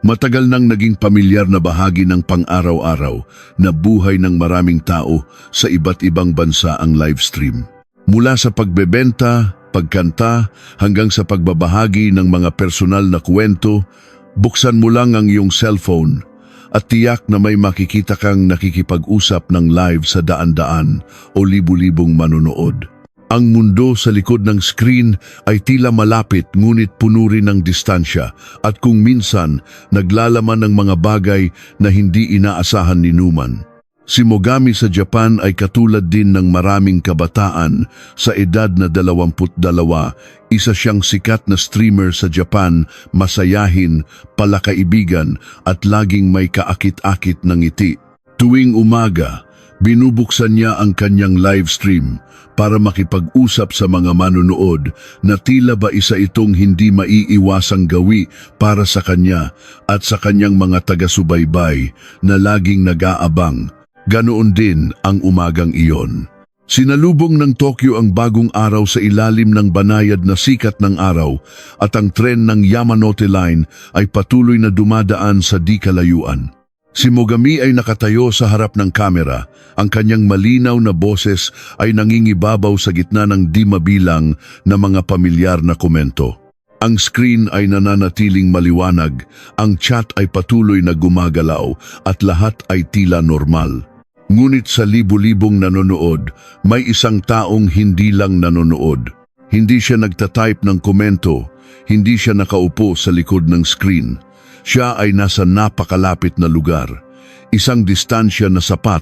Matagal nang naging pamilyar na bahagi ng pang-araw-araw na buhay ng maraming tao sa iba't ibang bansa ang live stream. Mula sa pagbebenta, pagkanta, hanggang sa pagbabahagi ng mga personal na kwento, buksan mo lang ang iyong cellphone at tiyak na may makikita kang nakikipag-usap ng live sa daan-daan o libu-libong manonood. Ang mundo sa likod ng screen ay tila malapit ngunit puno rin ng distansya at kung minsan naglalaman ng mga bagay na hindi inaasahan ni Numan. Si Mogami sa Japan ay katulad din ng maraming kabataan sa edad na 22, isa siyang sikat na streamer sa Japan, masayahin, palakaibigan at laging may kaakit-akit ng ngiti. Tuwing umaga, binubuksan niya ang kanyang live stream para makipag-usap sa mga manonood na tila ba isa itong hindi maiiwasang gawi para sa kanya at sa kanyang mga taga-subaybay na laging nag-aabang. Ganoon din ang umagang iyon. Sinalubong ng Tokyo ang bagong araw sa ilalim ng banayad na sikat ng araw at ang tren ng Yamanote Line ay patuloy na dumadaan sa di kalayuan. Si Mogami ay nakatayo sa harap ng kamera. Ang kanyang malinaw na boses ay nangingibabaw sa gitna ng di mabilang na mga pamilyar na komento. Ang screen ay nananatiling maliwanag, ang chat ay patuloy na gumagalaw at lahat ay tila normal. Ngunit sa libu-libong nanonood, may isang taong hindi lang nanonood. Hindi siya nagtatype ng komento, hindi siya nakaupo sa likod ng screen. Siya ay nasa napakalapit na lugar, isang distansya na sapat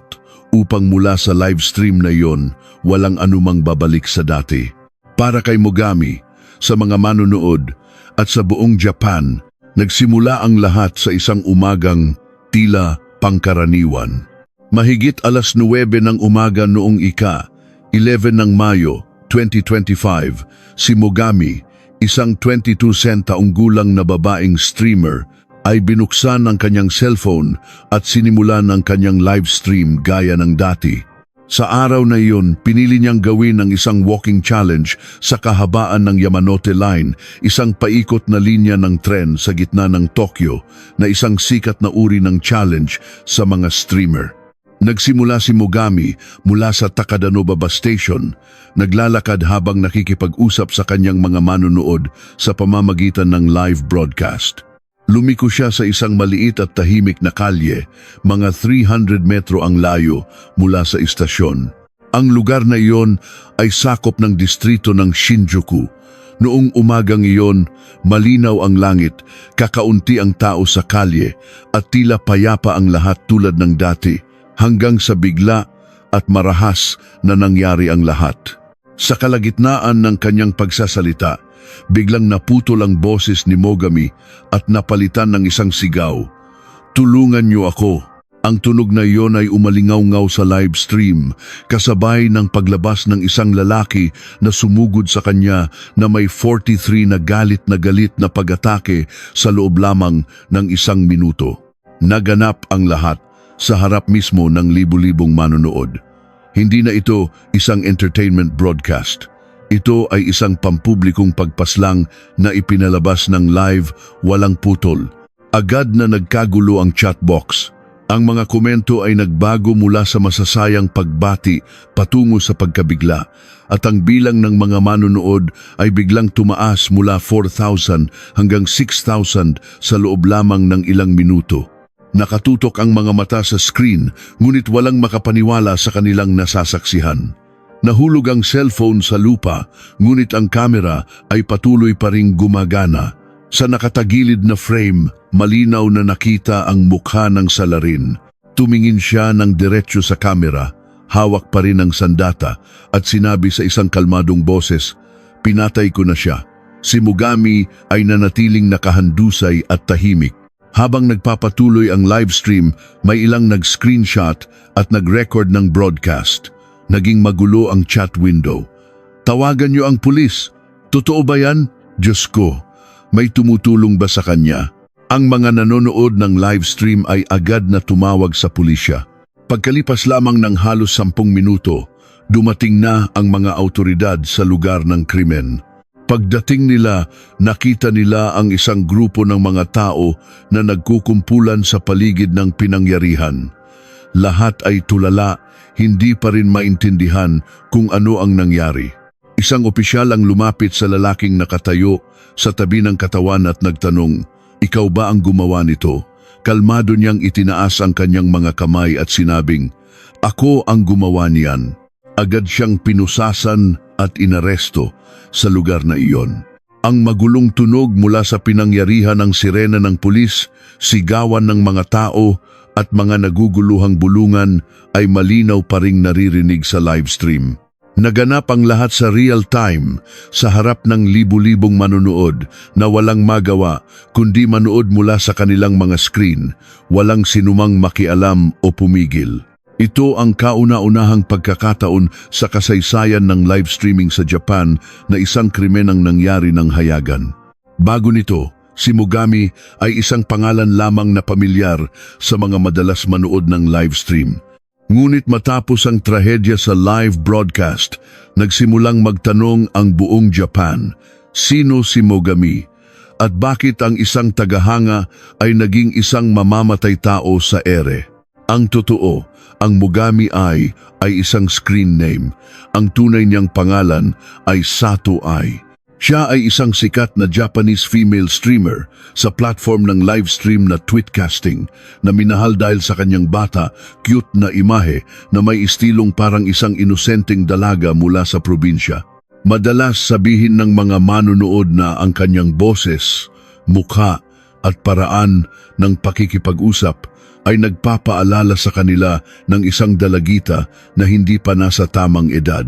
upang mula sa live stream na iyon walang anumang babalik sa dati. Para kay Mogami, sa mga manonood at sa buong Japan, nagsimula ang lahat sa isang umagang tila pangkaraniwan. Mahigit 9:00 ng umaga noong 11 ng Mayo 2025, si Mogami, isang 22 taong gulang na babaeng streamer, ay binuksan ang kanyang cellphone at sinimulan ang kanyang live stream gaya ng dati. Sa araw na iyon, pinili niyang gawin ang isang walking challenge sa kahabaan ng Yamanote Line, isang paikot na linya ng tren sa gitna ng Tokyo na isang sikat na uri ng challenge sa mga streamer. Nagsimula si Mogami mula sa Takadanobaba Bus Station, naglalakad habang nakikipag-usap sa kanyang mga manonood sa pamamagitan ng live broadcast. Lumiko siya sa isang maliit at tahimik na kalye, mga 300 metro ang layo mula sa istasyon. Ang lugar na iyon ay sakop ng distrito ng Shinjuku. Noong umagang iyon, malinaw ang langit, kakaunti ang tao sa kalye at tila payapa ang lahat tulad ng dati, hanggang sa bigla at marahas na nangyari ang lahat. Sa kalagitnaan ng kanyang pagsasalita, biglang naputol ang boses ni Mogami at napalitan ng isang sigaw. "Tulungan niyo ako!" Ang tunog na iyon ay umalingaw-ngaw sa live stream, kasabay ng paglabas ng isang lalaki na sumugod sa kanya na may 43 na galit na pag-atake sa loob lamang ng 1 minuto. Naganap ang lahat sa harap mismo ng libu-libong manonood. Hindi na ito isang entertainment broadcast. Ito ay isang pampublikong pagpaslang na ipinalabas ng live, walang putol. Agad na nagkagulo ang chatbox. Ang mga komento ay nagbago mula sa masasayang pagbati patungo sa pagkabigla at ang bilang ng mga manonood ay biglang tumaas mula 4,000 hanggang 6,000 sa loob lamang ng ilang minuto. Nakatutok ang mga mata sa screen ngunit walang makapaniwala sa kanilang nasasaksihan. Nahulog ang cellphone sa lupa ngunit ang kamera ay patuloy pa ring gumagana. Sa nakatagilid na frame, malinaw na nakita ang mukha ng salarin. Tumingin siya ng diretsyo sa kamera, hawak pa rin ang sandata at sinabi sa isang kalmadong boses, "Pinatay ko na siya." Si Mogami ay nanatiling nakahandusay at tahimik. Habang nagpapatuloy ang live stream, may ilang nag-screenshot at nag-record ng broadcast. Naging magulo ang chat window. "Tawagan niyo ang pulis. Totoo ba yan? Diyos ko, may tumutulong ba sa kanya?" Ang mga nanonood ng live stream ay agad na tumawag sa pulisya. Pagkalipas lamang ng halos 10 minuto, dumating na ang mga awtoridad sa lugar ng krimen. Pagdating nila, nakita nila ang isang grupo ng mga tao na nagkukumpulan sa paligid ng pinangyarihan. Lahat ay tulala, hindi pa rin maintindihan kung ano ang nangyari. Isang opisyal ang lumapit sa lalaking nakatayo sa tabi ng katawan at nagtanong, "Ikaw ba ang gumawa nito?" Kalmado niyang itinaas ang kanyang mga kamay at sinabing, "Ako ang gumawa niyan." Agad siyang pinusasan at inaresto sa lugar na iyon. Ang magulong tunog mula sa pinangyarihan ng sirena ng pulis, sigawan ng mga tao at mga naguguluhang bulungan ay malinaw pa ring naririnig sa live stream. Naganap ang lahat sa real time sa harap ng libu-libong manonood na walang magawa kundi manood mula sa kanilang mga screen, walang sinumang makialam o pumigil. Ito ang kauna-unahang pagkakataon sa kasaysayan ng live streaming sa Japan na isang krimen ang nangyari ng hayagan. Bago nito, si Mogami ay isang pangalan lamang na pamilyar sa mga madalas manood ng live stream. Ngunit matapos ang trahedya sa live broadcast, nagsimulang magtanong ang buong Japan, sino si Mogami? At bakit ang isang tagahanga ay naging isang mamamatay tao sa ere? Ang totoo, ang Mogami ay isang screen name. Ang tunay niyang pangalan ay Sato Ai. Siya ay isang sikat na Japanese female streamer sa platform ng live stream na tweetcasting na minahal dahil sa kanyang bata, cute na imahe na may istilong parang isang inosenteng dalaga mula sa probinsya. Madalas sabihin ng mga manonood na ang kanyang boses, mukha at paraan ng pakikipag-usap ay nagpapaalala sa kanila ng isang dalagita na hindi pa nasa tamang edad.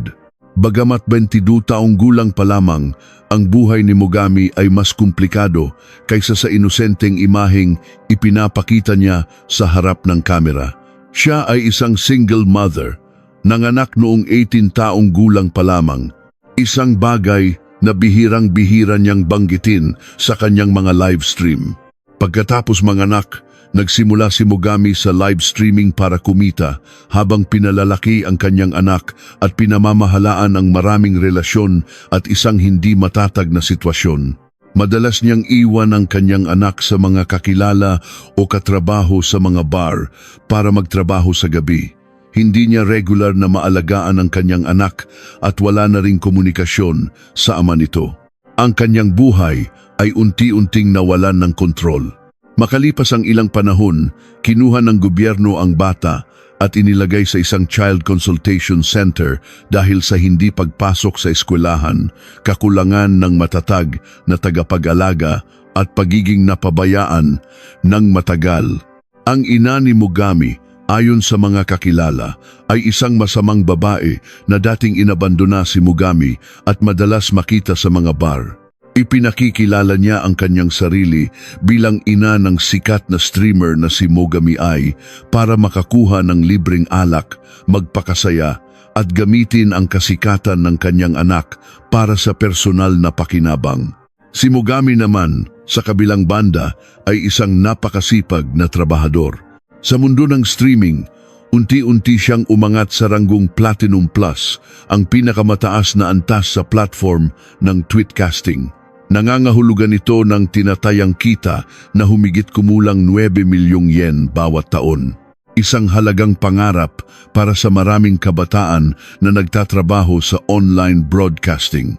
Bagamat 22 taong gulang pa lamang, ang buhay ni Mogami ay mas komplikado kaysa sa inosenteng imaheng ipinapakita niya sa harap ng kamera. Siya ay isang single mother, nanganak noong 18 taong gulang pa lamang, isang bagay na bihirang-bihira niyang banggitin sa kanyang mga live stream. Pagkatapos manganak, nagsimula si Mogami sa live streaming para kumita habang pinalalaki ang kanyang anak at pinamamahalaan ang maraming relasyon at isang hindi matatag na sitwasyon. Madalas niyang iwan ang kanyang anak sa mga kakilala o katrabaho sa mga bar para magtrabaho sa gabi. Hindi niya regular na maalagaan ang kanyang anak at wala na ring komunikasyon sa ama nito. Ang kanyang buhay ay unti-unting nawalan ng kontrol. Makalipas ang ilang panahon, kinuha ng gobyerno ang bata at inilagay sa isang child consultation center dahil sa hindi pagpasok sa eskwelahan, kakulangan ng matatag na tagapag-alaga at pagiging napabayaan ng matagal. Ang ina ni Mogami, ayon sa mga kakilala, ay isang masamang babae na dating inabandona si Mogami at madalas makita sa mga bar. Ipinakikilala niya ang kanyang sarili bilang ina ng sikat na streamer na si Mogami Ai para makakuha ng libreng alak, magpakasaya at gamitin ang kasikatan ng kanyang anak para sa personal na pakinabang. Si Mogami naman, sa kabilang banda, ay isang napakasipag na trabahador. Sa mundo ng streaming, unti-unti siyang umangat sa ranggong Platinum Plus, ang pinakamataas na antas sa platform ng tweetcasting. Nangangahulugan ito ng tinatayang kita na humigit kumulang 9 milyong yen bawat taon. Isang halagang pangarap para sa maraming kabataan na nagtatrabaho sa online broadcasting.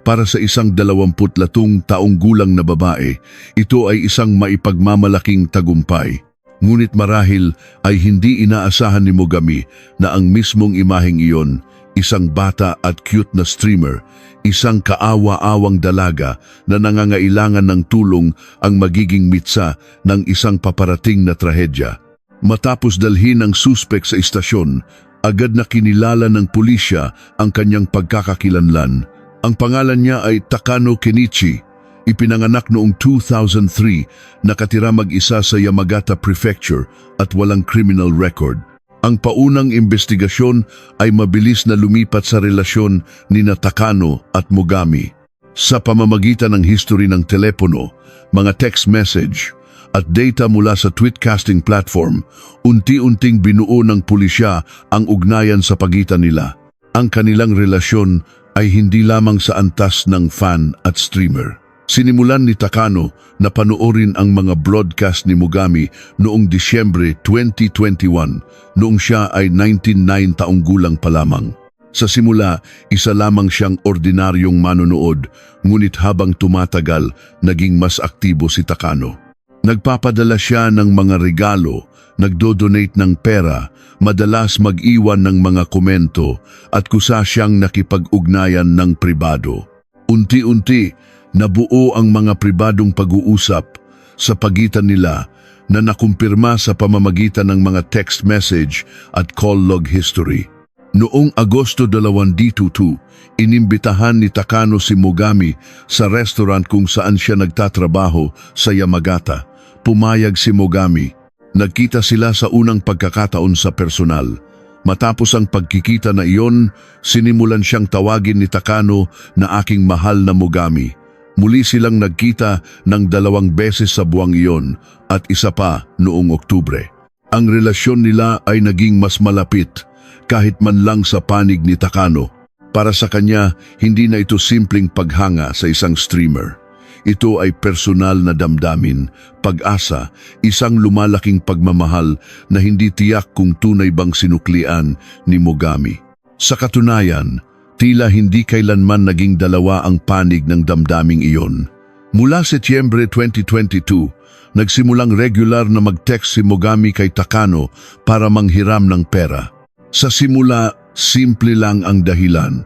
Para sa isang 22 taong gulang na babae, ito ay isang maipagmamalaking tagumpay. Ngunit marahil ay hindi inaasahan ni Mogami na ang mismong imaheng iyon, isang bata at cute na streamer, isang kaawa-awang dalaga na nangangailangan ng tulong ang magiging mitsa ng isang paparating na trahedya. Matapos dalhin ng suspek sa istasyon, agad na kinilala ng pulisya ang kanyang pagkakakilanlan. Ang pangalan niya ay Takano Kenichi. Ipinanganak noong 2003, nakatira mag-isa sa Yamagata Prefecture at walang criminal record. Ang paunang investigasyon ay mabilis na lumipat sa relasyon ni Takano at Mogami. Sa pamamagitan ng history ng telepono, mga text message at data mula sa tweetcasting platform, unti-unting binuo ng pulisya ang ugnayan sa pagitan nila. Ang kanilang relasyon ay hindi lamang sa antas ng fan at streamer. Sinimulan ni Takano na panoorin ang mga broadcast ni Mogami noong Disyembre 2021, noong siya ay 99 taong gulang pa lamang. Sa simula, isa lamang siyang ordinaryong manonood, ngunit habang tumatagal, naging mas aktibo si Takano. Nagpapadala siya ng mga regalo, nagdo-donate ng pera, madalas mag-iwan ng mga komento at kusa siyang nakipag-ugnayan ng pribado. Unti-unti, nabuo ang mga pribadong pag-uusap sa pagitan nila na nakumpirma sa pamamagitan ng mga text message at call log history. Noong Agosto 2022, inimbitahan ni Takano si Mogami sa restaurant kung saan siya nagtatrabaho sa Yamagata. Pumayag si Mogami. Nagkita sila sa unang pagkakataon sa personal. Matapos ang pagkikita na iyon, sinimulan siyang tawagin ni Takano na aking mahal na Mogami. Muli silang nagkita ng 2 beses sa buwang iyon at isa pa noong Oktubre. Ang relasyon nila ay naging mas malapit kahit man lang sa panig ni Takano. Para sa kanya, hindi na ito simpleng paghanga sa isang streamer. Ito ay personal na damdamin, pag-asa, isang lumalaking pagmamahal na hindi tiyak kung tunay bang sinuklian ni Mogami. Sa katunayan, tila hindi kailanman naging dalawa ang panig ng damdaming iyon. Mula Setyembre 2022, nagsimulang regular na mag-text si Mogami kay Takano para manghiram ng pera. Sa simula, simple lang ang dahilan.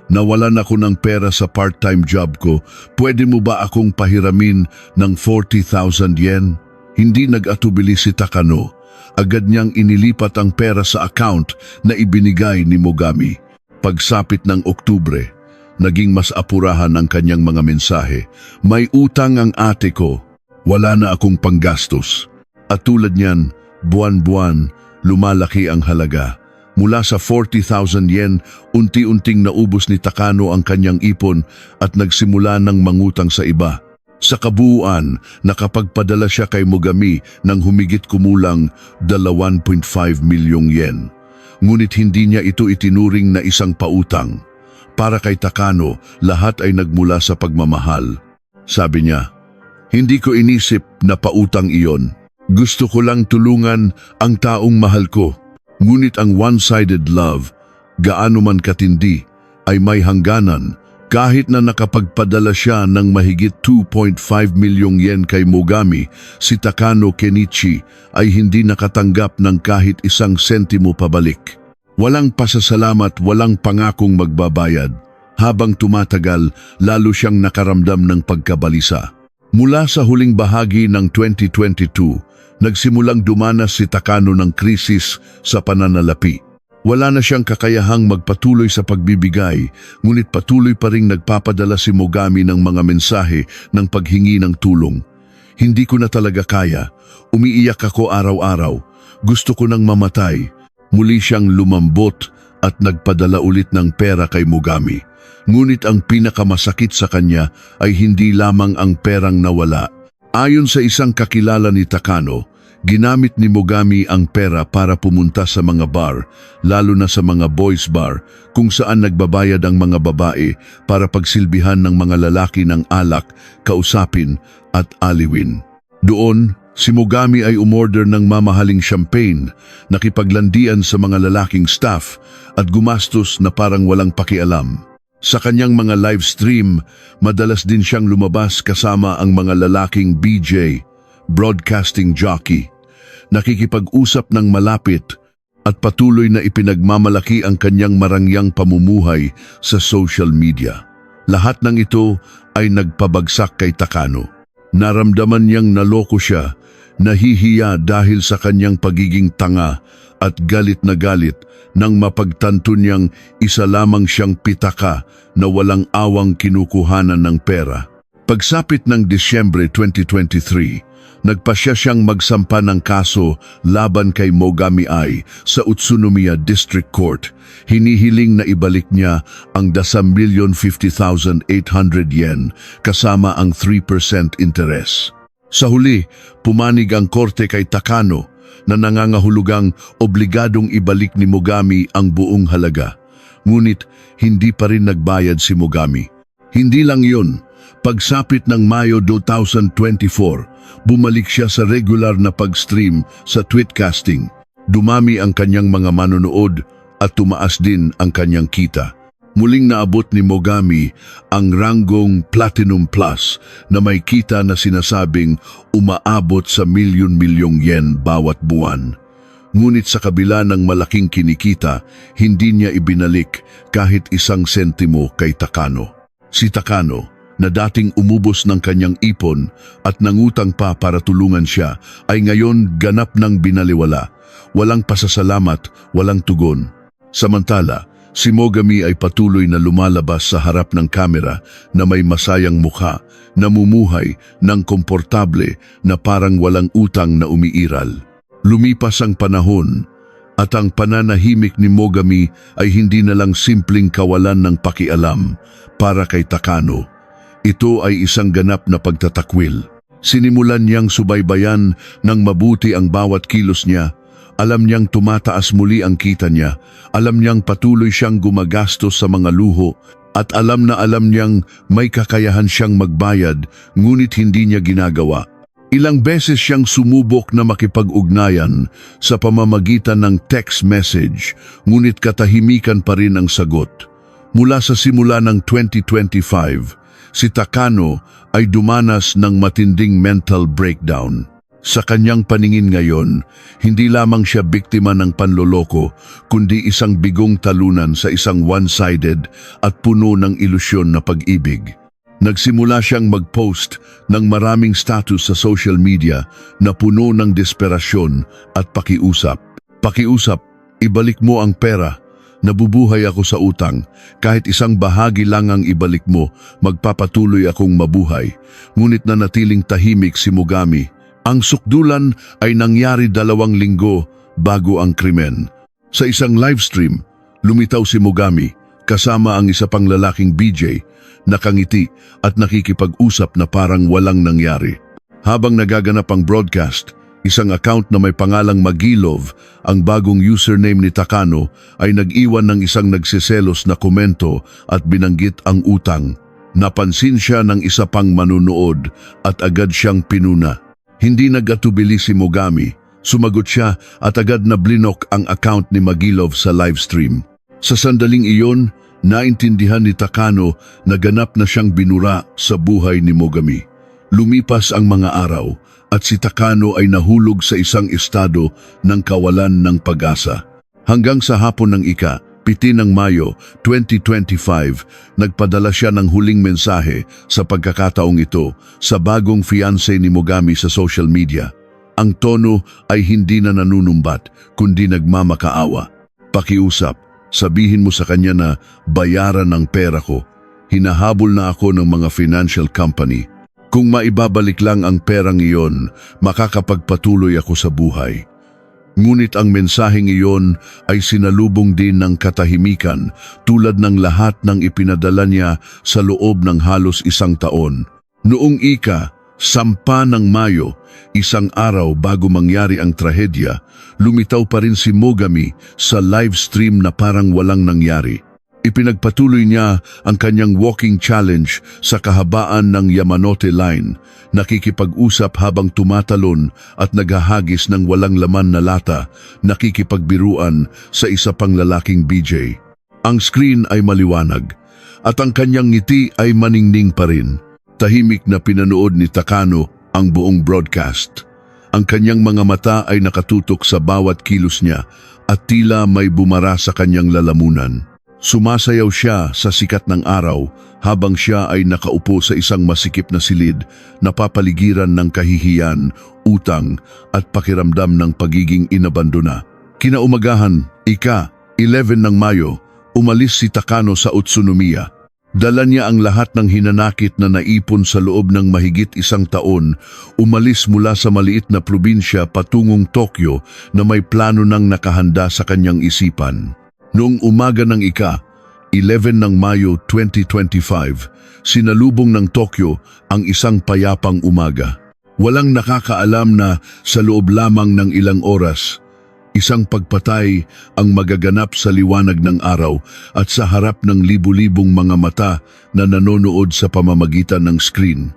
Nawalan ako ng pera sa part-time job ko. Pwede mo ba akong pahiramin ng 40,000 yen? Hindi nag-atubili si Takano. Agad niyang inilipat ang pera sa account na ibinigay ni Mogami. Pagsapit ng Oktubre, naging mas apurahan ang kanyang mga mensahe. May utang ang ate ko. Wala na akong panggastos. At tulad niyan, buwan-buwan, lumalaki ang halaga. Mula sa 40,000 yen, unti-unting naubos ni Takano ang kanyang ipon at nagsimula ng mangutang sa iba. Sa kabuuan, nakapagpadala siya kay Mogami ng humigit kumulang 2.5 milyong yen. Ngunit hindi niya ito itinuring na isang pautang. Para kay Takano, lahat ay nagmula sa pagmamahal. Sabi niya, "Hindi ko inisip na pautang iyon. Gusto ko lang tulungan ang taong mahal ko. Ngunit ang one-sided love, gaano man katindi, ay may hangganan." Kahit na nakapagpadala siya ng mahigit 2.5 milyong yen kay Mogami, si Takano Kenichi ay hindi nakatanggap ng kahit 1 sentimo pabalik. Walang pasasalamat, walang pangakong magbabayad. Habang tumatagal, lalo siyang nakaramdam ng pagkabalisa. Mula sa huling bahagi ng 2022, nagsimulang dumanas si Takano ng krisis sa pananalapi. Wala na siyang kakayahang magpatuloy sa pagbibigay, ngunit patuloy pa ring nagpapadala si Mogami ng mga mensahe ng paghingi ng tulong. "Hindi ko na talaga kaya. Umiiyak ako araw-araw. Gusto ko nang mamatay." Muli siyang lumambot at nagpadala ulit ng pera kay Mogami. Ngunit ang pinakamasakit sa kanya ay hindi lamang ang perang nawala. Ayon sa isang kakilala ni Takano, ginamit ni Mogami ang pera para pumunta sa mga bar, lalo na sa mga boys bar, kung saan nagbabayad ang mga babae para pagsilbihan ng mga lalaki ng alak, kausapin at aliwin. Doon, si Mogami ay umorder ng mamahaling champagne, nakipaglandian sa mga lalaking staff at gumastos na parang walang pakialam. Sa kanyang mga live stream, madalas din siyang lumabas kasama ang mga lalaking BJ, broadcasting jockey. Nakikipag-usap ng malapit at patuloy na ipinagmamalaki ang kanyang marangyang pamumuhay sa social media. Lahat ng ito ay nagpabagsak kay Takano. Naramdaman niyang naloko siya, nahihiya dahil sa kanyang pagiging tanga at galit na galit nang mapagtanto niyang isa lamang siyang pitaka na walang awang kinukuhanan ng pera. Pagsapit ng Disyembre 2023, nagpasya siyang magsampa ng kaso laban kay Mogami sa Utsunomiya District Court. Hinihiling na ibalik niya ang 1,050,800 yen kasama ang 3% interest. Sa huli, pumanig ang korte kay Takano na nangangahulugang obligadong ibalik ni Mogami ang buong halaga. Ngunit hindi pa rin nagbayad si Mogami. Hindi lang yun, pagsapit ng Mayo 2024, bumalik siya sa regular na pag-stream sa tweetcasting. Dumami ang kanyang mga manonood at tumaas din ang kanyang kita. Muling naabot ni Mogami ang ranggong Platinum Plus na may kita na sinasabing umaabot sa milyon-milyong yen bawat buwan. Ngunit sa kabila ng malaking kinikita, hindi niya ibinalik kahit isang sentimo kay Takano. Si Takano, na dating umubos ng kanyang ipon at nangutang pa para tulungan siya, ay ngayon ganap ng binaliwala. Walang pasasalamat, walang tugon. Samantala, si Mogami ay patuloy na lumalabas sa harap ng kamera na may masayang mukha, namumuhay ng komportable na parang walang utang na umiiral. Lumipas ang panahon at ang pananahimik ni Mogami ay hindi na lang simpleng kawalan ng pakialam para kay Takano. Ito ay isang ganap na pagtatakwil. Sinimulan niyang subaybayan ng mabuti ang bawat kilos niya. Alam niyang tumataas muli ang kita niya. Alam niyang patuloy siyang gumagastos sa mga luho. At alam niyang may kakayahan siyang magbayad, ngunit hindi niya ginagawa. Ilang beses siyang sumubok na makipag-ugnayan sa pamamagitan ng text message, ngunit katahimikan pa rin ang sagot. Mula sa simula ng 2025, si Takano ay dumanas ng matinding mental breakdown. Sa kanyang paningin ngayon, hindi lamang siya biktima ng panloloko, kundi isang bigong talunan sa isang one-sided at puno ng ilusyon na pag-ibig. Nagsimula siyang mag-post ng maraming status sa social media na puno ng desperasyon at pakiusap. Pakiusap, ibalik mo ang pera. Nabubuhay ako sa utang. Kahit isang bahagi lang ang ibalik mo, magpapatuloy akong mabuhay. Ngunit nanatiling tahimik si Mogami. Ang sukdulan ay nangyari 2 linggo bago ang krimen. Sa isang livestream, lumitaw si Mogami kasama ang isa pang lalaking BJ, nakangiti at nakikipag-usap na parang walang nangyari. Habang nagaganap ang broadcast, isang account na may pangalang Magilov, ang bagong username ni Takano, ay nag-iwan ng isang nagsiselos na komento at binanggit ang utang. Napansin siya ng isa pang manunood at agad siyang pinuna. Hindi nag-atubili si Mogami. Sumagot siya at agad na blinok ang account ni Magilov sa livestream. Sa sandaling iyon, naintindihan ni Takano na ganap na siyang binura sa buhay ni Mogami. Lumipas ang mga araw at si Takano ay nahulog sa isang estado ng kawalan ng pag-asa. Hanggang sa hapon ng ika-7 ng Mayo 2025, nagpadala siya ng huling mensahe sa pagkakataong ito sa bagong fiancé ni Mogami sa social media. Ang tono ay hindi na nanunumbat kundi nagmamakaawa. Pakiusap, sabihin mo sa kanya na bayaran ng pera ko. Hinahabol na ako ng mga financial company. Kung maibabalik lang ang perang iyon, makakapagpatuloy ako sa buhay. Ngunit ang mensaheng iyon ay sinalubong din ng katahimikan tulad ng lahat ng ipinadala niya sa loob ng halos 1 taon. Noong ika-10 ng Mayo, isang araw bago mangyari ang trahedya, lumitaw pa rin si Mogami sa live stream na parang walang nangyari. Ipinagpatuloy niya ang kanyang walking challenge sa kahabaan ng Yamanote Line, nakikipag-usap habang tumatalon at naghahagis ng walang laman na lata, nakikipagbiruan sa isa pang lalaking BJ. Ang screen ay maliwanag at ang kanyang ngiti ay maningning pa rin. Tahimik na pinanood ni Takano ang buong broadcast. Ang kanyang mga mata ay nakatutok sa bawat kilos niya at tila may bumara sa kanyang lalamunan. Sumasayaw siya sa sikat ng araw habang siya ay nakaupo sa isang masikip na silid na papaligiran ng kahihiyan, utang at pakiramdam ng pagiging inabandona. Kinaumagahan, ika-11 ng Mayo, umalis si Takano sa Utsunomiya. Dala niya ang lahat ng hinanakit na naipon sa loob ng mahigit 1 taon, umalis mula sa maliit na probinsya patungong Tokyo na may plano nang nakahanda sa kanyang isipan. Noong umaga ng ika-11 ng Mayo 2025, sinalubong ng Tokyo ang isang payapang umaga. Walang nakakaalam na sa loob lamang ng ilang oras, Isang pagpatay ang magaganap sa liwanag ng araw at sa harap ng libu-libong mga mata na nanonood sa pamamagitan ng screen.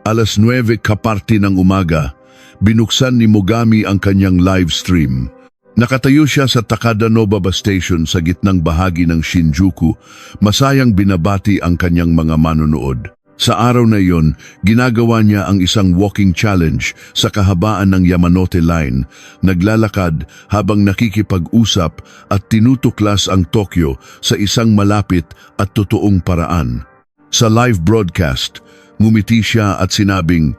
Alas 9 kaparte ng umaga, binuksan ni Mogami ang kanyang live stream. Nakatayo siya sa Takadanobaba Station sa gitnang bahagi ng Shinjuku, masayang binabati ang kanyang mga manonood. Sa araw na iyon, ginagawa niya ang isang walking challenge sa kahabaan ng Yamanote Line, naglalakad habang nakikipag-usap at tinutuklas ang Tokyo sa isang malapit at totoong paraan. Sa live broadcast, ngumiti siya at sinabing,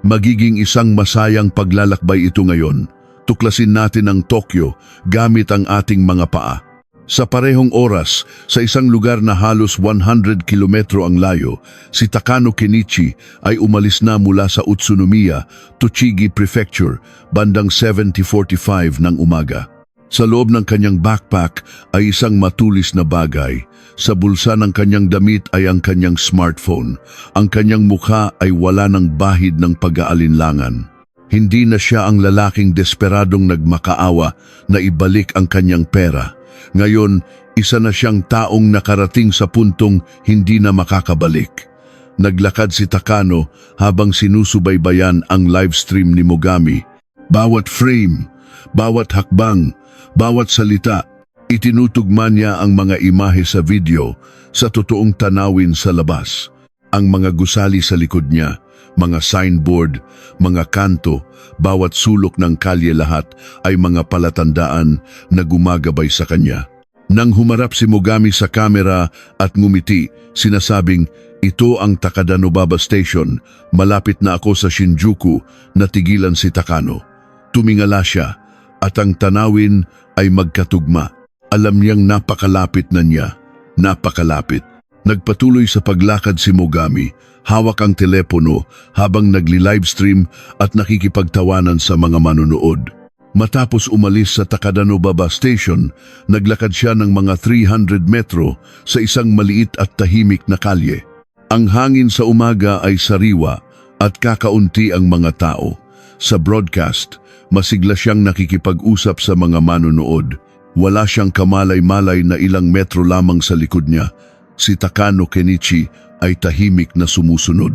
"Magiging isang masayang paglalakbay ito ngayon. Tuklasin natin ang Tokyo gamit ang ating mga paa." Sa parehong oras, sa isang lugar na halos 100 kilometro ang layo, si Takano Kenichi ay umalis na mula sa Utsunomiya, Tochigi Prefecture, bandang 7:45 ng umaga. Sa loob ng kanyang backpack ay isang matulis na bagay. Sa bulsa ng kanyang damit ay ang kanyang smartphone. Ang kanyang mukha ay wala ng bahid ng pag-aalinlangan. Hindi na siya ang lalaking desperadong nagmakaawa na ibalik ang kanyang pera. Ngayon, isa na siyang taong nakarating sa puntong hindi na makakabalik. Naglakad si Takano habang sinusubaybayan ang live stream ni Mogami. Bawat frame, bawat hakbang, bawat salita, itinutugma niya ang mga imahe sa video sa totoong tanawin sa labas. Ang mga gusali sa likod niya, mga signboard, mga kanto, bawat sulok ng kalye, lahat ay mga palatandaan na gumagabay sa kanya. Nang humarap si Mogami sa kamera at ngumiti, sinasabing, "Ito ang Takadanobaba Station, malapit na ako sa Shinjuku." Natigilan si Takano. Tumingala siya at ang tanawin ay magkatugma. Alam niyang napakalapit na niya, napakalapit. Nagpatuloy sa paglakad si Mogami, hawak ang telepono habang nagli-livestream at nakikipagtawanan sa mga manonood. Matapos umalis sa Takadanobaba Station, naglakad siya ng mga 300 metro sa isang maliit at tahimik na kalye. Ang hangin sa umaga ay sariwa at kakaunti ang mga tao. Sa broadcast, masigla siyang nakikipag-usap sa mga manonood. Wala siyang kamalay-malay na ilang metro lamang sa likod niya. Si Takano Kenichi ay tahimik na sumusunod.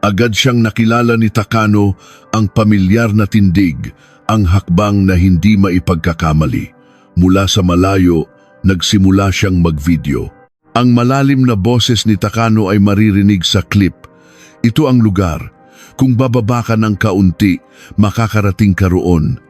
Agad siyang nakilala ni Takano ang pamilyar na tindig, ang hakbang na hindi maipagkakamali. Mula sa malayo, nagsimula siyang mag-video. Ang malalim na boses ni Takano ay maririnig sa clip. Ito ang lugar. Kung bababa ka ng kaunti, makakarating ka roon.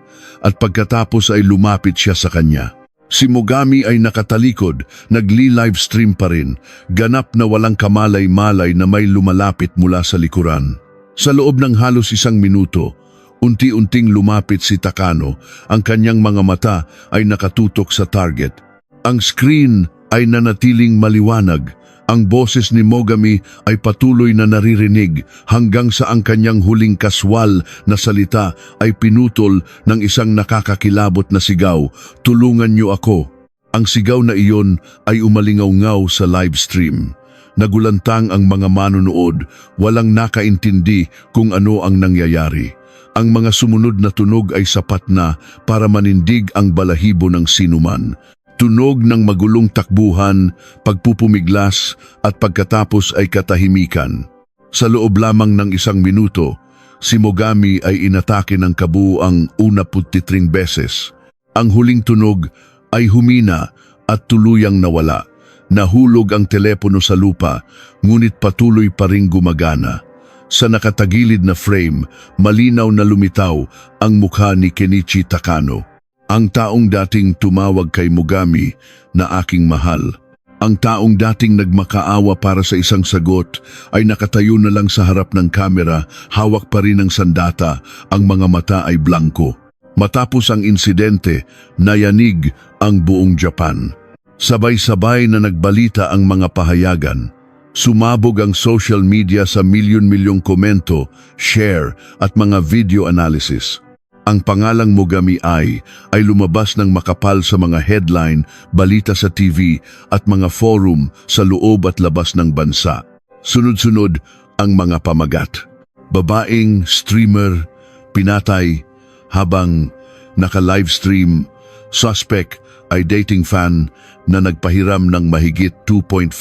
At pagkatapos ay lumapit siya sa kanya. Si Mogami ay nakatalikod, nagli-livestream pa rin, ganap na walang kamalay-malay na may lumalapit mula sa likuran. Sa loob ng halos 1 minuto, unti-unting lumapit si Takano, ang kanyang mga mata ay nakatutok sa target. Ang screen ay nanatiling maliwanag. Ang boses ni Mogami ay patuloy na naririnig hanggang sa ang kanyang huling kaswal na salita ay pinutol ng isang nakakakilabot na sigaw, "Tulungan niyo ako." Ang sigaw na iyon ay umalingaw-ngaw sa live stream. Nagulantang ang mga manonood, walang nakaintindi kung ano ang nangyayari. Ang mga sumunod na tunog ay sapat na para manindig ang balahibo ng sinuman. Tunog ng magulong takbuhan, pagpupumiglas at pagkatapos ay katahimikan. Sa loob lamang ng 1 minuto, si Mogami ay inatake ng kabuuang 13 beses. Ang huling tunog ay humina at tuluyang nawala. Nahulog ang telepono sa lupa, ngunit patuloy pa ring gumagana. Sa nakatagilid na frame, malinaw na lumitaw ang mukha ni Kenichi Takano. Ang taong dating tumawag kay Mogami na aking mahal. Ang taong dating nagmakaawa para sa isang sagot ay nakatayo na lang sa harap ng kamera, hawak pa rin ng sandata, ang mga mata ay blanko. Matapos ang insidente, nayanig ang buong Japan. Sabay-sabay na nagbalita ang mga pahayagan. Sumabog ang social media sa milyon-milyong komento, share at mga video analysis. Ang pangalang Mogami ay lumabas ng makapal sa mga headline, balita sa TV at mga forum sa loob at labas ng bansa. Sunod-sunod ang mga pamagat. Babaeng streamer pinatay habang naka-livestream Suspect ay dating fan na nagpahiram ng mahigit 2.5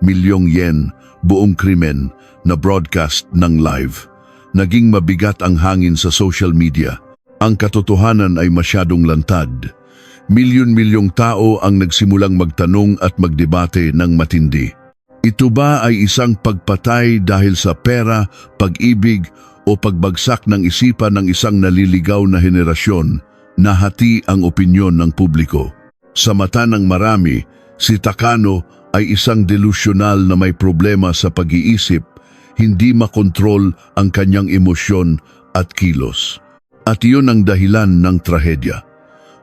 milyong yen, buong krimen na broadcast ng live. Naging mabigat ang hangin sa social media. Ang katotohanan ay masyadong lantad. Milyon-milyong tao ang nagsimulang magtanong at magdebate ng matindi. Ito ba ay isang pagpatay dahil sa pera, pag-ibig o pagbagsak ng isipan ng isang naliligaw na henerasyon? Nahati ang opinyon ng publiko. Sa mata ng marami, si Takano ay isang delusyonal na may problema sa pag-iisip, hindi makontrol ang kanyang emosyon at kilos. At iyon ang dahilan ng trahedya.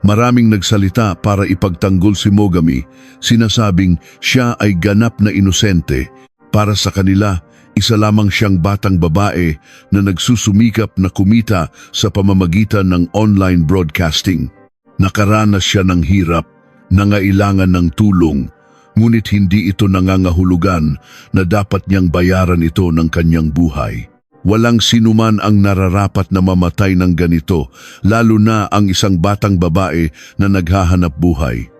Maraming nagsalita para ipagtanggol si Mogami, sinasabing siya ay ganap na inosente. Para sa kanila, isa lamang siyang batang babae na nagsusumikap na kumita sa pamamagitan ng online broadcasting. Nakaranas siya ng hirap, nangailangan ng tulong, ngunit hindi ito nangangahulugan na dapat niyang bayaran ito ng kanyang buhay. Walang sinuman ang nararapat na mamatay ng ganito, lalo na ang isang batang babae na naghahanap buhay.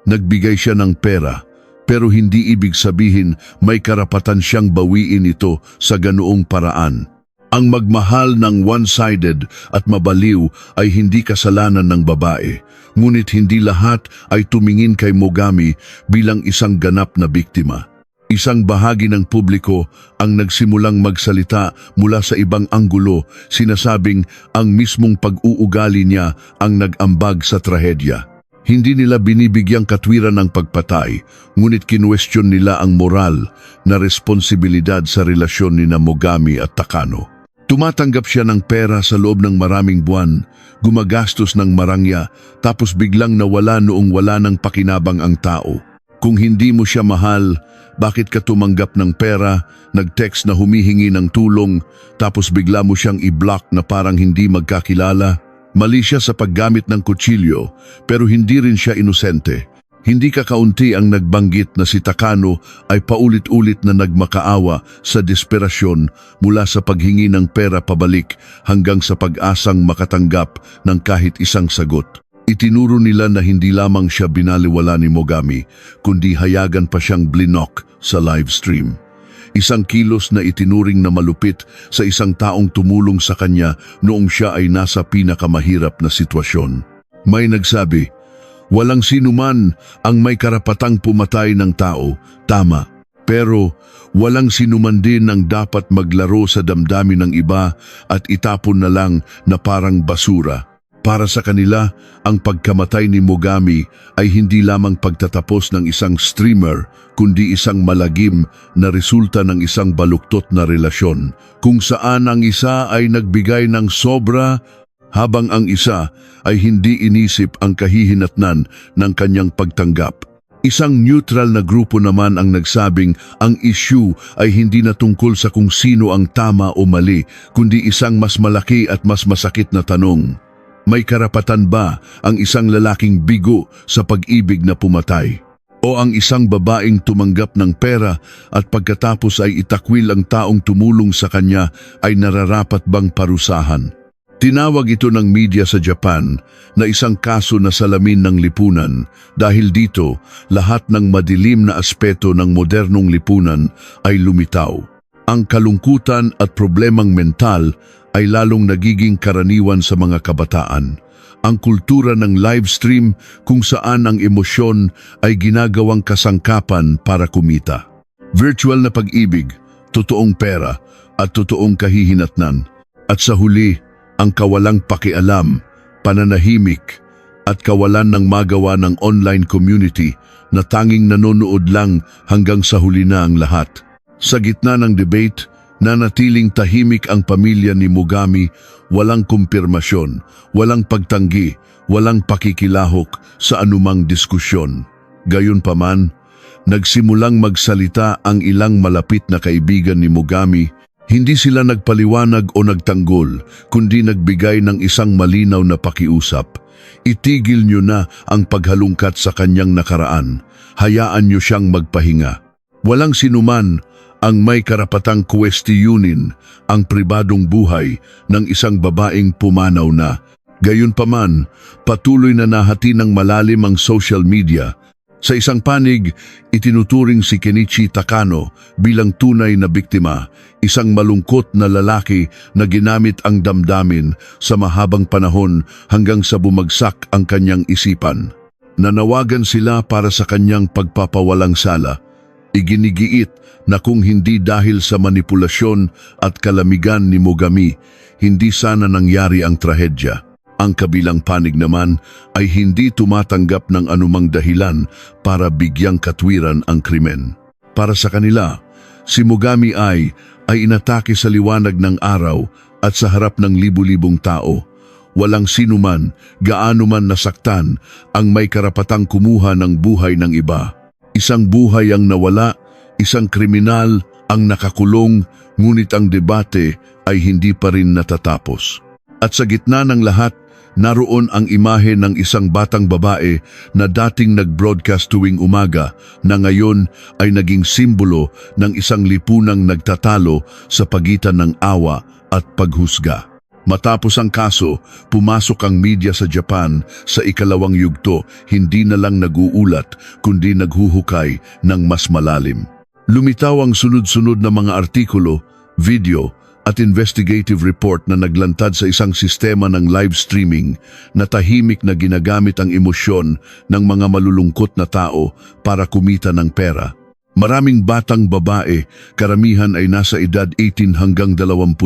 Nagbigay siya ng pera, pero hindi ibig sabihin may karapatan siyang bawiin ito sa ganoong paraan. Ang magmahal ng one-sided at mabaliw ay hindi kasalanan ng babae, ngunit hindi lahat ay tumingin kay Mogami bilang isang ganap na biktima. Isang bahagi ng publiko ang nagsimulang magsalita mula sa ibang anggulo, sinasabing ang mismong pag-uugali niya ang nag-ambag sa trahedya. Hindi nila binibigyang katwiran ng pagpatay, ngunit kinwestiyon nila ang moral na responsibilidad sa relasyon ni Mogami at Takano. Tumatanggap siya ng pera sa loob ng maraming buwan, gumagastos ng marangya, tapos biglang nawala noong wala ng pakinabang ang tao. Kung hindi mo siya mahal, bakit ka tumanggap ng pera, nag-text na humihingi ng tulong, tapos bigla mo siyang i-block na parang hindi magkakilala? Mali siya sa paggamit ng kutsilyo, pero hindi rin siya inosente. Hindi kakaunti ang nagbanggit na si Takano ay paulit-ulit na nagmakaawa sa desperasyon mula sa paghingi ng pera pabalik hanggang sa pag-asang makatanggap ng kahit isang sagot. Itinuro nila na hindi lamang siya binaliwala ni Mogami, kundi hayagan pa siyang blinok sa live stream. Isang kilos na itinuring na malupit sa isang taong tumulong sa kanya noong siya ay nasa pinakamahirap na sitwasyon. May nagsabi, walang sinuman ang may karapatang pumatay ng tao, tama. Pero walang sinuman din ang dapat maglaro sa damdamin ng iba at itapon na lang na parang basura. Para sa kanila, ang pagkamatay ni Mogami ay hindi lamang pagtatapos ng isang streamer, kundi isang malagim na resulta ng isang baluktot na relasyon, kung saan ang isa ay nagbigay ng sobra habang ang isa ay hindi inisip ang kahihinatnan ng kanyang pagtanggap. Isang neutral na grupo naman ang nagsabing ang issue ay hindi na tungkol sa kung sino ang tama o mali, kundi isang mas malaki at mas masakit na tanong. May karapatan ba ang isang lalaking bigo sa pag-ibig na pumatay? O ang isang babaeng tumanggap ng pera at pagkatapos ay itakwil ang taong tumulong sa kanya ay nararapat bang parusahan? Tinawag ito ng media sa Japan na isang kaso na salamin ng lipunan dahil dito lahat ng madilim na aspeto ng modernong lipunan ay lumitaw. Ang kalungkutan at problemang mental ay lalong nagiging karaniwan sa mga kabataan. Ang kultura ng live stream kung saan ang emosyon ay ginagawang kasangkapan para kumita. Virtual na pag-ibig, totoong pera at totoong kahihinatnan. At sa huli, ang kawalang pakialam, pananahimik at kawalan ng magawa ng online community na tanging nanonood lang hanggang sa huli na ang lahat. Sa gitna ng debate, nanatiling tahimik ang pamilya ni Mogami, walang kumpirmasyon, walang pagtanggi, walang pakikilahok sa anumang diskusyon. Gayunpaman, nagsimulang magsalita ang ilang malapit na kaibigan ni Mogami. Hindi sila nagpaliwanag o nagtanggol, kundi nagbigay ng isang malinaw na pakiusap. Itigil niyo na ang paghalungkat sa kanyang nakaraan. Hayaan niyo siyang magpahinga. Walang sinuman ang may karapatang kwestiyunin ang pribadong buhay ng isang babaeng pumanaw na. Gayunpaman, patuloy na nahati ng malalim ang social media. Sa isang panig, itinuturing si Kenichi Takano bilang tunay na biktima, isang malungkot na lalaki na ginamit ang damdamin sa mahabang panahon hanggang sa bumagsak ang kanyang isipan. Nanawagan sila para sa kanyang pagpapawalang sala. Iginigiit na kung hindi dahil sa manipulasyon at kalamigan ni Mogami, hindi sana nangyari ang trahedya. Ang kabilang panig naman ay hindi tumatanggap ng anumang dahilan para bigyang katwiran ang krimen. Para sa kanila, si Mogami ay inatake sa liwanag ng araw at sa harap ng libu-libong tao. Walang sinuman, gaano man nasaktan, ang may karapatang kumuha ng buhay ng iba. Isang buhay ang nawala, isang kriminal ang nakakulong, ngunit ang debate ay hindi pa rin natatapos. At sa gitna ng lahat, naroon ang imahe ng isang batang babae na dating nag-broadcast tuwing umaga na ngayon ay naging simbolo ng isang lipunang nagtatalo sa pagitan ng awa at paghusga. Matapos ang kaso, pumasok ang media sa Japan sa ikalawang yugto, hindi na lang nag-uulat kundi naghuhukay ng mas malalim. Lumitaw ang sunod-sunod na mga artikulo, video, at investigative report na naglantad sa isang sistema ng live streaming na tahimik na ginagamit ang emosyon ng mga malulungkot na tao para kumita ng pera. Maraming batang babae, karamihan ay nasa edad 18 hanggang 25,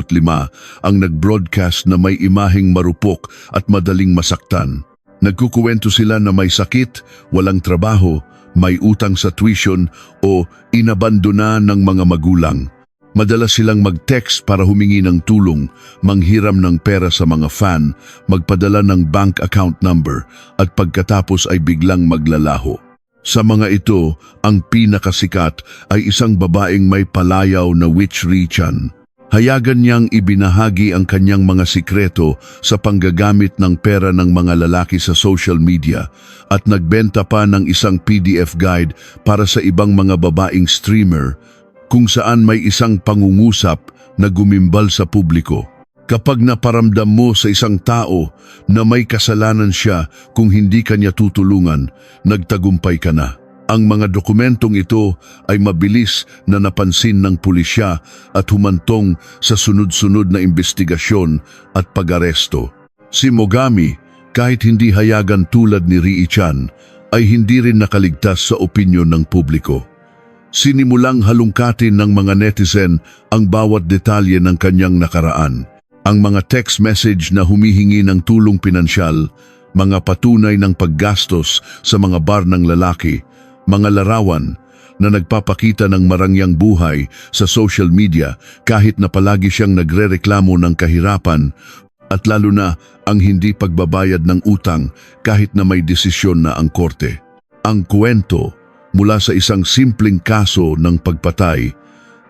ang nag-broadcast na may imaheng marupok at madaling masaktan. Nagkukuwento sila na may sakit, walang trabaho, may utang sa tuition o inabandona ng mga magulang. Madalas silang mag-text para humingi ng tulong, manghiram ng pera sa mga fan, magpadala ng bank account number at pagkatapos ay biglang maglalaho. Sa mga ito, ang pinakasikat ay isang babaeng may palayaw na witch Richan. Hayagan niyang ibinahagi ang kanyang mga sikreto sa panggagamit ng pera ng mga lalaki sa social media at nagbenta pa ng isang PDF guide para sa ibang mga babaeng streamer kung saan may isang pangungusap na gumimbal sa publiko. Kapag naparamdam mo sa isang tao na may kasalanan siya kung hindi kanya tutulungan, nagtagumpay ka na. Ang mga dokumentong ito ay mabilis na napansin ng pulisya at humantong sa sunod-sunod na investigasyon at pag-aresto. Si Mogami, kahit hindi hayagan tulad ni Rii-chan, ay hindi rin nakaligtas sa opinyon ng publiko. Sinimulang halungkatin ng mga netizen ang bawat detalye ng kanyang nakaraan. Ang mga text message na humihingi ng tulong pinansyal, mga patunay ng paggastos sa mga bar ng lalaki, mga larawan na nagpapakita ng marangyang buhay sa social media kahit na palagi siyang nagrereklamo ng kahirapan, at lalo na ang hindi pagbabayad ng utang kahit na may desisyon na ang korte. Ang kwento mula sa isang simpleng kaso ng pagpatay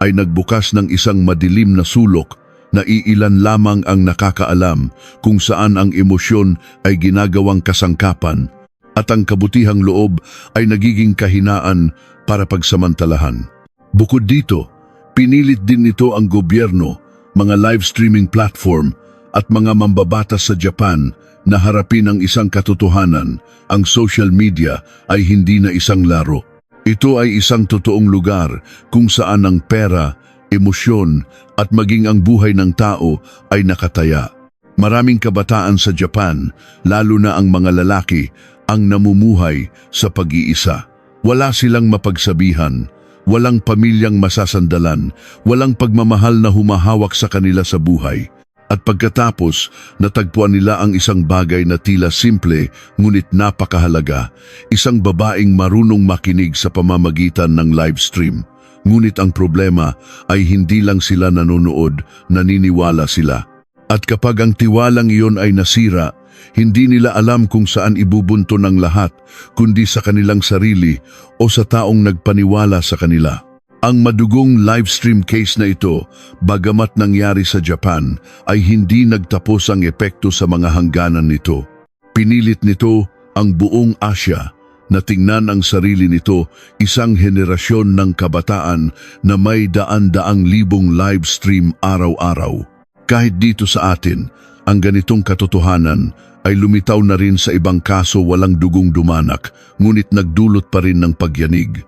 ay nagbukas ng isang madilim na sulok na iilan lamang ang nakakaalam kung saan ang emosyon ay ginagawang kasangkapan at ang kabutihang loob ay nagiging kahinaan para pagsamantalahan. Bukod dito, pinilit din nito ang gobyerno, mga live streaming platform at mga mambabatas sa Japan na harapin ang isang katotohanan: ang social media ay hindi na isang laro. Ito ay isang totoong lugar kung saan ang pera, emosyon at maging ang buhay ng tao ay nakataya. Maraming kabataan sa Japan, lalo na ang mga lalaki, ang namumuhay sa pag-iisa. Wala silang mapagsabihan, walang pamilyang masasandalan, walang pagmamahal na humahawak sa kanila sa buhay. At pagkatapos, natagpuan nila ang isang bagay na tila simple ngunit napakahalaga, isang babaeng marunong makinig sa pamamagitan ng live stream. Ngunit ang problema ay hindi lang sila nanonood, naniniwala sila. At kapag ang tiwalang iyon ay nasira, hindi nila alam kung saan ibubunto ng lahat, kundi sa kanilang sarili o sa taong nagpaniwala sa kanila. Ang madugong livestream case na ito, bagamat nangyari sa Japan, ay hindi nagtapos ang epekto sa mga hangganan nito. Pinilit nito ang buong Asia na tingnan ang sarili nito, isang henerasyon ng kabataan na may daan-daang libong livestream araw-araw. Kahit dito sa atin, ang ganitong katotohanan ay lumitaw na rin sa ibang kaso walang dugong dumanak, ngunit nagdulot pa rin ng pagyanig.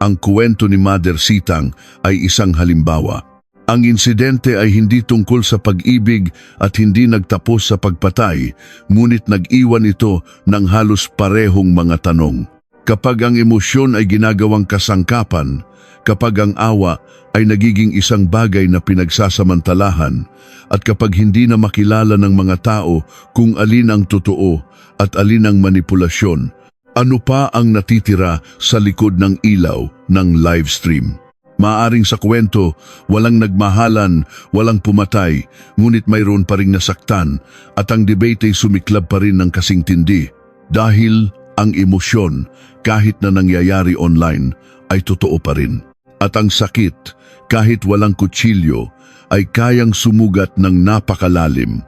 Ang kwento ni Mother Sitang ay isang halimbawa. Ang insidente ay hindi tungkol sa pag-ibig at hindi nagtapos sa pagpatay, ngunit nag-iwan ito ng halos parehong mga tanong. Kapag ang emosyon ay ginagawang kasangkapan, kapag ang awa ay nagiging isang bagay na pinagsasamantalahan, at kapag hindi na makilala ng mga tao kung alin ang totoo at alin ang manipulasyon, ano pa ang natitira sa likod ng ilaw ng live stream? Maaring sa kwento, walang nagmahalan, walang pumatay, ngunit mayroon pa ring nasaktan at ang debate ay sumiklab pa rin ng kasing tindi. Dahil ang emosyon, kahit na nangyayari online, ay totoo pa rin. At ang sakit, kahit walang kutsilyo, ay kayang sumugat ng napakalalim.